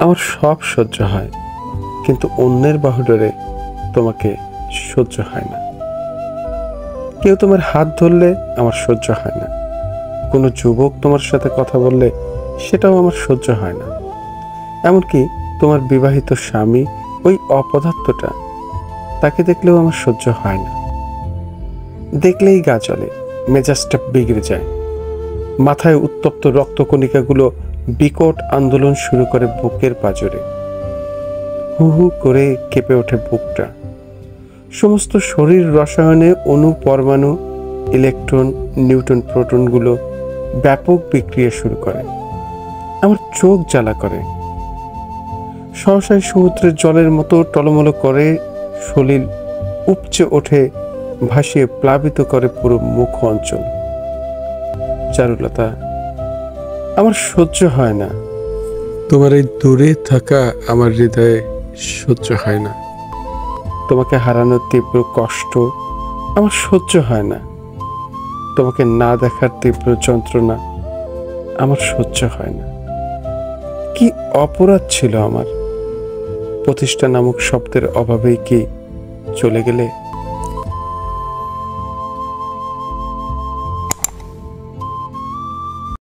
আমার সব সহ্য হয়, কিন্তু অন্যের বাহুডোরে তোমাকে সহ্য হয় না। কেউ তোমার হাত ধরলে আমার সহ্য হয় না। কোনো যুবক তোমার সাথে কথা বললে সেটাও আমার সহ্য হয় না। এমনকি তোমার বিবাহিত স্বামী, ওই অপদার্থটা, তাকে দেখলেও আমার সহ্য হয় না। দেখলেই গা জ্বলে, মেজাজটা বিগড়ে যায়। মাথায় উত্তপ্ত রক্তকণিকাগুলো বিকট আন্দোলন শুরু করে বুকের পাঁজরে। হু হু করে কেঁপে ওঠে বুকটা। সমস্ত শরীর রসায়নে অণু, পরমাণু, ইলেকট্রন, নিউটন, প্রোটনগুলো ব্যাপক বিক্রিয়া শুরু করে। আমার চোখ জ্বালা করে। সহসায় সমুদ্রের জলের মতো টলমল করে সলিল উপচে ওঠে, ভাসিয়ে প্লাবিত করে পুরো মুখ অঞ্চল। চারুলতা, আমার সহ্য হয় না। তোমার এই দূরে থাকা আমার হৃদয়ে সহ্য হয় না। তোমাকে হারানোর তীব্র কষ্ট আমার সহ্য হয় না। তোমাকে না দেখার তীব্র যন্ত্রণা আমার সহ্য হয় না। কি অপরাধ ছিল আমার? প্রতিষ্ঠা নামক শব্দের অভাবেই কি চলে গেলে?